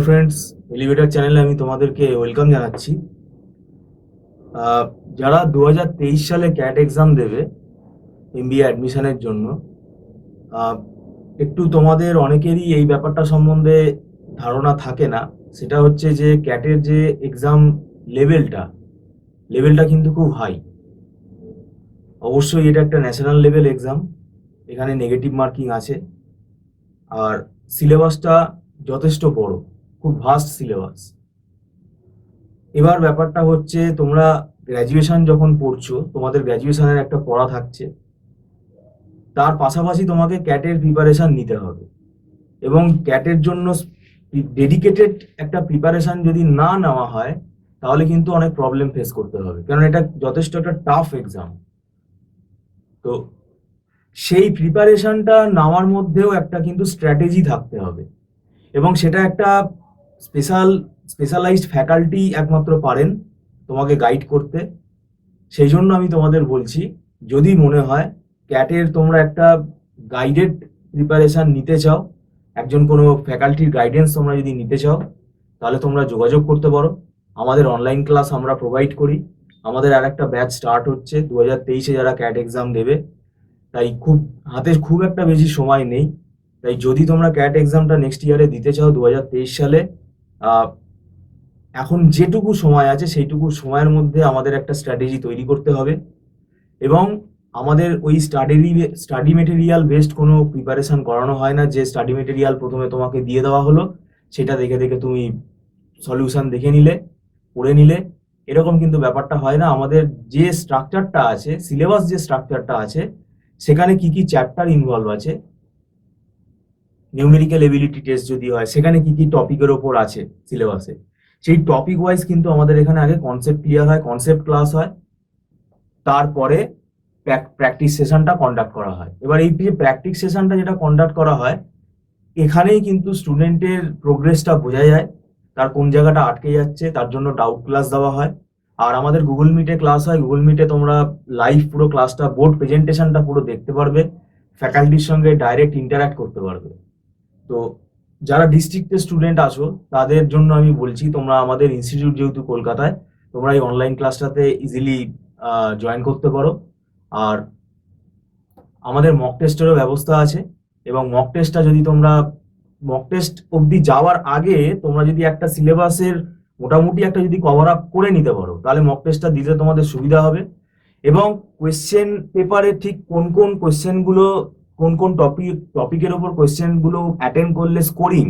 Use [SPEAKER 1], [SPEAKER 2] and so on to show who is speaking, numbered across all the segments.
[SPEAKER 1] Friends, elevator চ্যানেলে আমি তোমাদেরকে ওয়েলকাম জানাচ্ছি। যারা 2023 সালে ক্যাট এক্সাম দেবে এমবিএ অ্যাডমিশনের জন্য, একটু তোমাদের অনেকেরই এই ব্যাপারটা সম্বন্ধে ধারণা থাকে না। সেটা হচ্ছে যে ক্যাটের যে এক্সাম লেভেলটা কিন্তু খুব হাই। অবশ্যই এটা একটা ন্যাশনাল লেভেল এক্সাম, এখানে নেগেটিভ মার্কিং আছে, আর সিলেবাসটা যথেষ্ট বড়, খুব ভাস্ট সিলেবাস। এবার ব্যাপারটা হচ্ছে, তোমরা গ্র্যাজুয়েশন যখন পড়ছো, তোমাদের গ্র্যাজুয়েশনের একটা পড়া থাকছে, তার পাশাপাশি তোমাকে ক্যাটের প্রিপারেশন নিতে হবে। এবং ক্যাটের জন্য ডেডিকেটেড একটা প্রিপারেশন যদি না নেওয়া হয়, তাহলে কিন্তু অনেক প্রবলেম ফেস করতে হবে, কারণ এটা যথেষ্ট একটা টাফ এক্সাম। তো সেই প্রিপারেশনটা নেওয়ার মধ্যেও একটা কিন্তু স্ট্র্যাটেজি থাকতে হবে, এবং সেটা একটা স্পেশালাইজড ফ্যাকাল্টি একমাত্র পারেন তোমাকে গাইড করতে। সেই জন্য আমি তোমাদের বলছি, যদি মনে হয় ক্যাটের তোমরা একটা গাইডেড প্রিপারেশন নিতে চাও, একজন কোনো ফ্যাকাল্টির গাইডেন্স তোমরা যদি নিতে চাও, তাহলে তোমরা যোগাযোগ করতে পারো। আমাদের অনলাইন ক্লাস আমরা প্রোভাইড করি। আমাদের আর একটা ব্যাচ স্টার্ট হচ্ছে 2023-এ যারা ক্যাট এক্সাম দেবে, তাই হাতে খুব একটা বেশি সময় নেই। তাই যদি তোমরা ক্যাট এক্সামটা নেক্সট ইয়ারে দিতে চাও 2023 সালে, এখন যেটুকু সময় আছে সেইটুকু সময়ের মধ্যে আমাদের একটা স্ট্র্যাটেজি তৈরি করতে হবে। এবং আমাদের ওই স্টাডি মেটেরিয়াল বেসড কোনো প্রিপারেশন করানো হয় না, যে স্টাডি মেটেরিয়াল প্রথমে তোমাকে দিয়ে দেওয়া হলো, সেটা দেখে দেখে তুমি সলিউশন দেখে নিলে, পড়ে নিলে, এরকম কিন্তু ব্যাপারটা হয় না। আমাদের যে স্ট্রাকচারটা আছে, সিলেবাস যে স্ট্রাকচারটা আছে, সেখানে কি কি চ্যাপ্টার ইনভলভ আছে, নিউমেরিক্যাল এবিলিটি টেস্ট যদি হয়, সেখানে কি কি টপিকের ওপর আছে সিলেবাসে, সেই টপিক ওয়াইজ কিন্তু আমাদের এখানে আগে কনসেপ্ট ক্লিয়ার হয়, কনসেপ্ট ক্লাস হয়, তারপরে প্র্যাকটিস সেশনটা কন্ডাক্ট করা হয়। এবার এই যে প্র্যাকটিস সেশনটা যেটা কন্ডাক্ট করা হয়, এখানেই কিন্তু স্টুডেন্টের প্রোগ্রেসটা বোঝা যায়, তার কোন জায়গাটা আটকে যাচ্ছে, তার জন্য ডাউট ক্লাস দেওয়া হয়। আর আমাদের গুগল মিটে ক্লাস হয়, গুগল মিটে তোমরা লাইভ পুরো ক্লাসটা, বোর্ড প্রেজেন্টেশনটা পুরো দেখতে পারবে, ফ্যাকাল্টির সঙ্গে ডাইরেক্ট ইন্টারাক্ট করতে পারবে। তো যারা ডিস্ট্রিক্টের স্টুডেন্ট আছো, তাদের জন্য আমি বলছি, তোমরা আমাদের ইনস্টিটিউট যেহেতু কলকাতায়, তোমরা এই অনলাইন ক্লাসটাতে ইজিলি জয়েন করতে পারো। আর আমাদের মক টেস্টেরও ব্যবস্থা আছে, এবং মক টেস্ট অবধি যাওয়ার আগে তোমরা যদি একটা সিলেবাসের মোটামুটি একটা যদি কভার আপ করে নিতে পারো, তাহলে মক টেস্টটা দিতে তোমাদের সুবিধা হবে। এবং কোয়েশ্চেন পেপারে ঠিক কোন কোন কোয়েশ্চেনগুলো, কোন কোন টপিকের ওপর কোয়েশ্চেনগুলো অ্যাটেন্ড করলে স্কোরিং,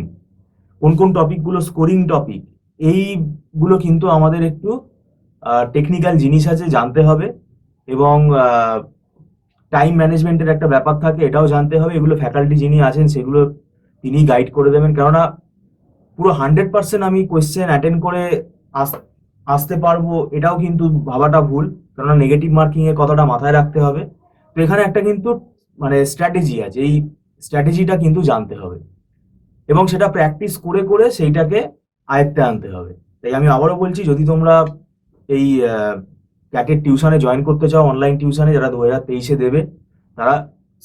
[SPEAKER 1] কোন কোন টপিকগুলো স্কোরিং টপিক, এইগুলো কিন্তু আমাদের একটু টেকনিক্যাল জিনিস আছে, জানতে হবে। এবং টাইম ম্যানেজমেন্টের একটা ব্যাপার থাকে, এটাও জানতে হবে। এগুলো ফ্যাকাল্টি যিনি আছেন, সেগুলো তিনি গাইড করে দেবেন, কেননা পুরো 100% আমি কোয়েশ্চেন অ্যাটেন্ড করে আসতে পারবো, এটাও কিন্তু ভাবাটা ভুল, কেননা নেগেটিভ মার্কিং এর কথাটা মাথায় রাখতে হবে। তো এখানে একটা কিন্তু মানে স্ট্র্যাটেজি আছে, এই স্ট্র্যাটেজিটা কিন্তু জানতে হবে, এবং সেটা প্র্যাকটিস করে করে সেইটাকে আয়ত্তে আনতে হবে। তাই আমি আবারও বলছি, যদি তোমরা এই ক্যাটের টিউশনে জয়েন করতে চাও, অনলাইন টিউশনে, যারা 2023-এ দেবে, তারা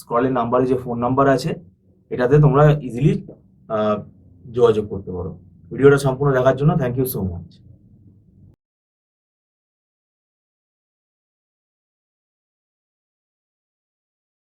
[SPEAKER 1] স্ক্রলের নাম্বারে যে ফোন নাম্বার আছে, এটাতে তোমরা ইজিলি যোগাযোগ করতে পারো। ভিডিওটা সম্পূর্ণ দেখার জন্য থ্যাংক ইউ সো মাচ।